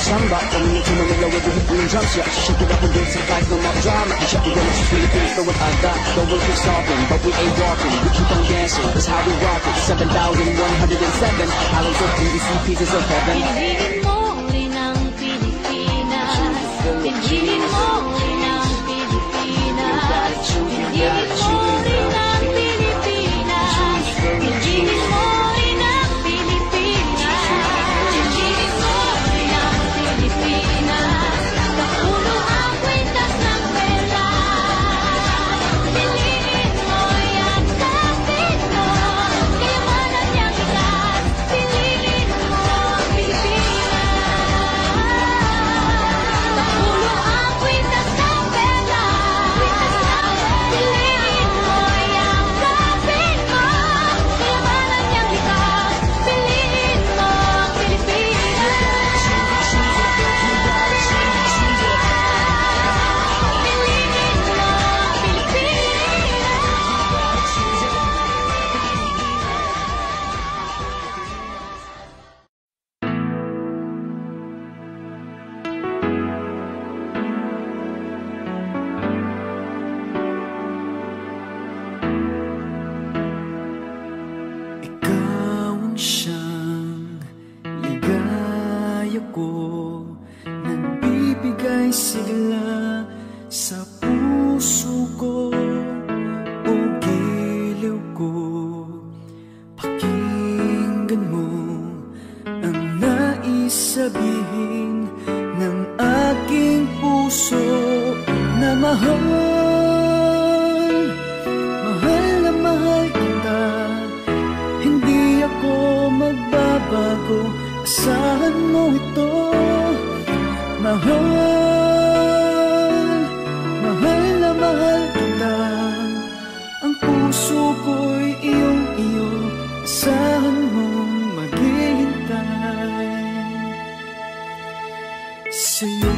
samba, coming into the middle with the hip and jumps, yeah. Shake it up and dance and fight, no more drama. And shut the doors, Philippines, throw it on that. The world keeps talking, but we ain't walking. We keep on dancing, that's how we rock it. 7,107 halos of PVC pieces of heaven. Pinigin mo rin ang Pilipinas. Pinigin mo rin ang Pilipinas. Pinigin mo rin ang Pilipinas. Pinigin mo rin ang Pilipinas. Pinigin mo rin ang Pilipinas. Kapulo ang kwintas ng pera. Piliin mo yan, kapit mo. Kayamanan niyang itas. Piliin mo ang Pilipinas. Kapulo ang kwintas ng pera. Piliin mo yan, kapit mo. Kayamanan niyang itas. Piliin mo ang Pilipinas. Piliin mo ang Ikaw ang siyang ligaya ko, nagbibigay sigla sa puso ko o giliw ko. Pakinggan mo ang nais sabihin ng aking puso na mahal. Mahal na mahal kita, hindi ako magbabago. Asahan mo ito. Mahal, mahal na mahal kita. Ang puso ko'y iyong-iyo, asahan mong maghihintay sa'yo.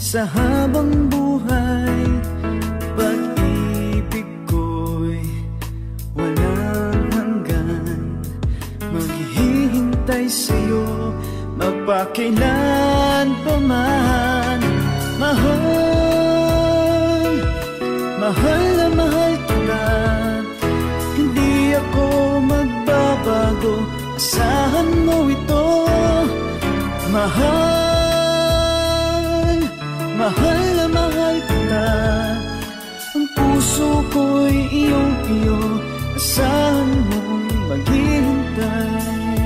Sa habang buhay, pag-ibig ko'y walang hanggan. Maghihintay sa'yo, magpakailan pa man. Mahal, mahal na mahal kita. Hindi ako magbabago, asahan mo ito. Mahal, mahal na mahal kita. Ang puso ko'y iyong-iyo, asahan mong maghihintay.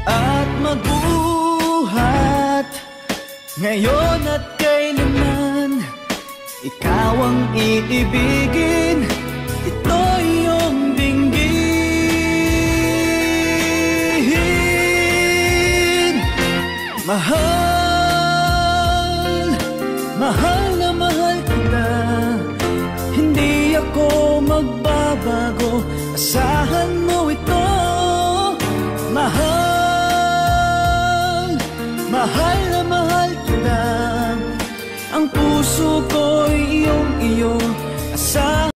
At magbuhat ngayon at kailanman, ikaw ang iibigin, ito iyong dinggin. Mahal, mahal na mahal kita. Hindi ako magbabago, asahan mo ito. Mahal, mahal na mahal kita. Ang puso ko'y iyong-iyo, asahan.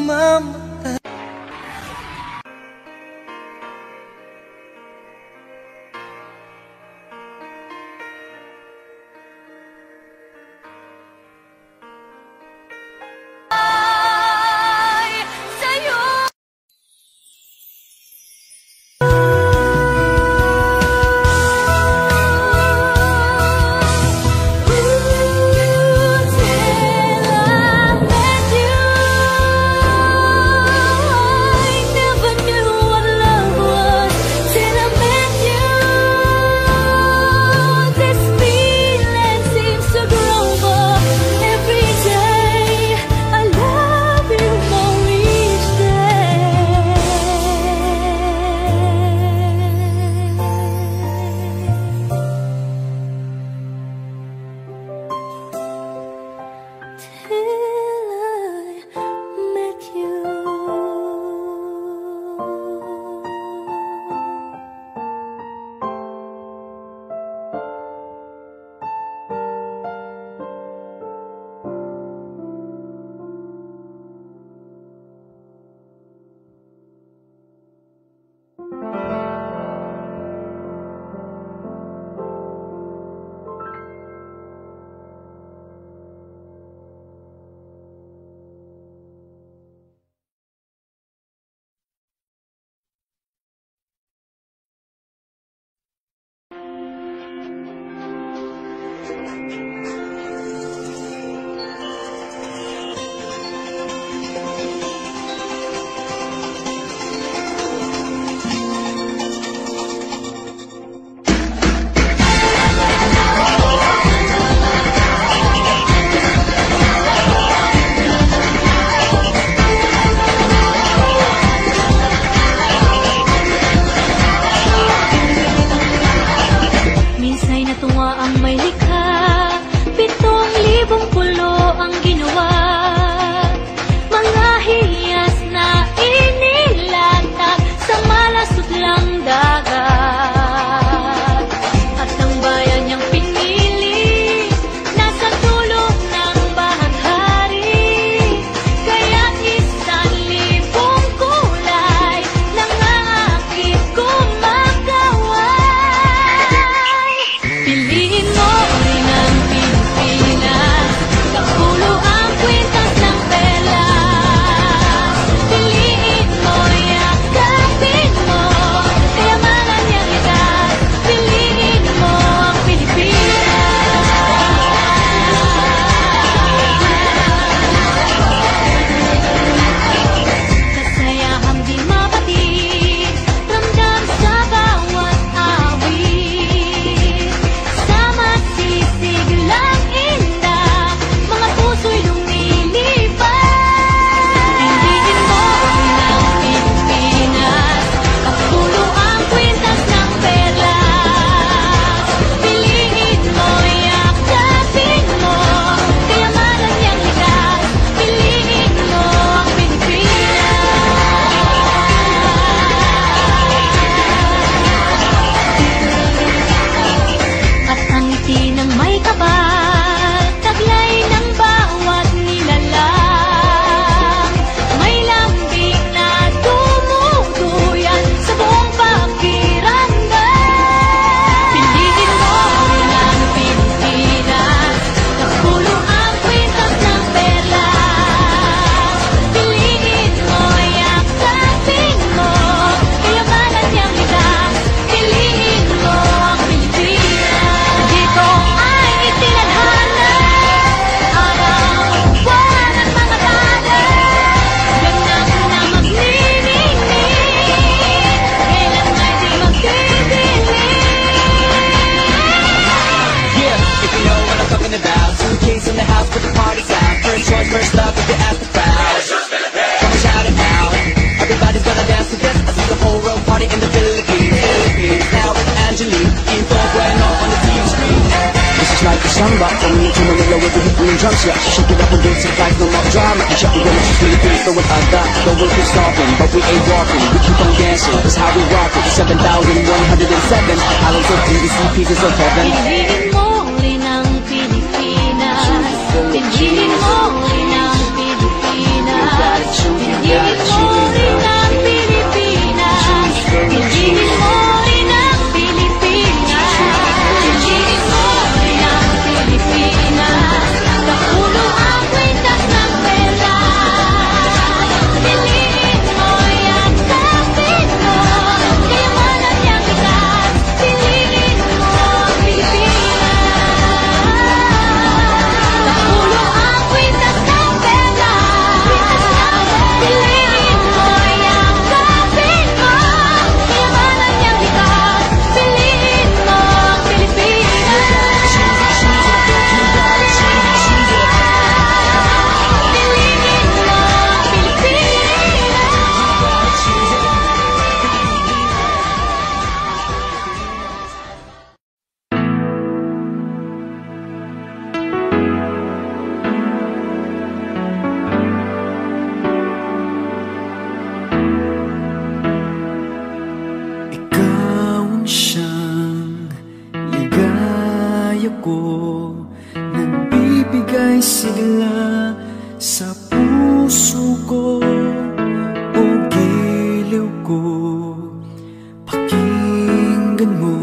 mamamatay. First love if you ask the crowd. Come and shout it out. Everybody's gonna dance to this. I see the whole world party in the Philippines. Now with Angelique, in full bueno on the TV screen. This is like a samba, coming into Manila with the hit drums. Yeah, she shake it up and dance it like no more drama. And shut the women, she's Philippines, so with Ada, the world keeps stopping, but we ain't walking. We keep on dancing, that's how we rock it. 7,107 halos of BBC pieces of heaven. Piliin mo linang Pilipinas. Piliin mo linang Pilipinas. ay ako nagbibigay sigla sa puso ko o giliw ko. Pakinggan mo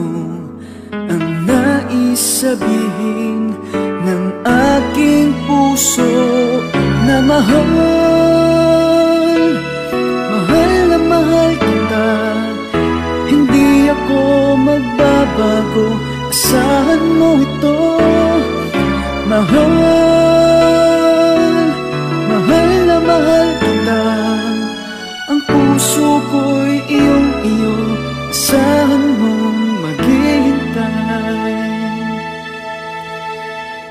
ang nais sabihin ng aking puso na mahal. Mahal na mahal kita, hindi ako magbabago, asahan mo ito. Mahal, mahal na mahal kita, ang puso ko'y iyong-iyo, asahan mong maghihintay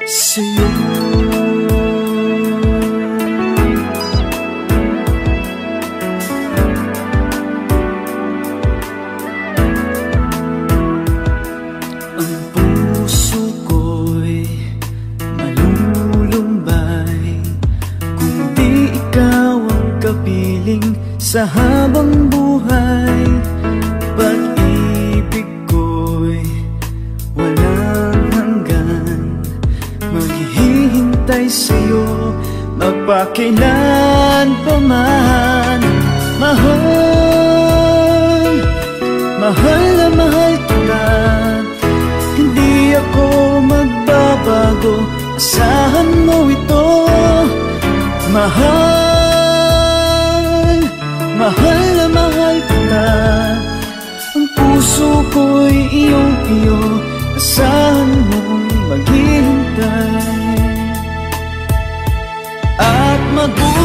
sa'yo. Sa habang buhay, pag-ibig ko'y walang hanggan. Maghihintay sa'yo magpakailan pa man. Mahal, mahal na mahal kita, hindi ako magbabago, asahan mo ito. Mahal, mahal na mahal kita, ang puso ko'y iyong-iyo, asahan mong maghihintay. At magbuhat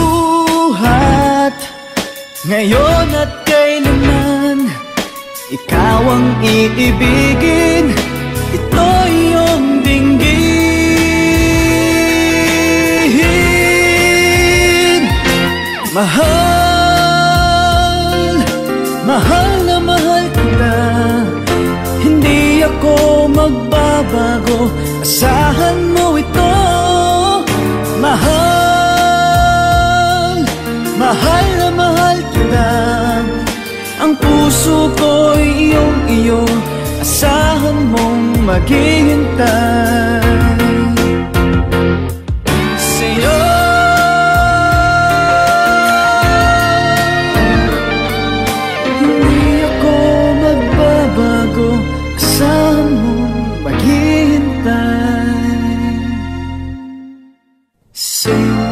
ngayon at kailanman, ikaw ang iibigin, ito iyong dinggin. Mahal, mahal na mahal kita, hindi ako magbabago, asahan mo ito. Mahal, mahal na mahal kita, ang puso ko'y iyong-iyo, asahan mong maghihintay sa'yo. Asahan mong maghihintay sa'yo.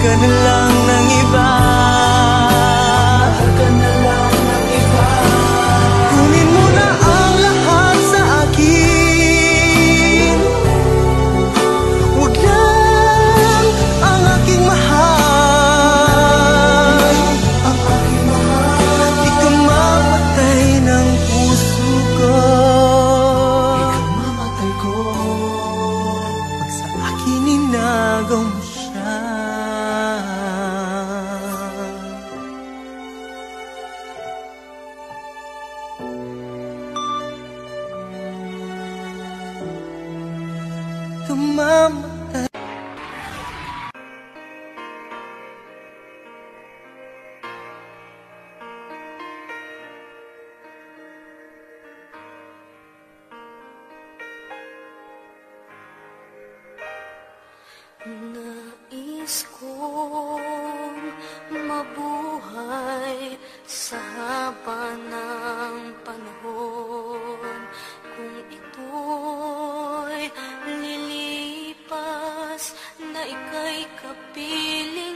ka na lang ng iba. Mahal ka na lang ng iba. Kunin mo na ang lahat sa akin. Huwag lang ang aking mahal. Ang aking mahal. Di ka mamatay ng puso ko. Di ka mamatay ko. Pag sa akin inagaw mo siya. Tumamatay. Nais kong mabuhay sa haba ng panahon. Kung ito'y lilipas na ika'y kapiling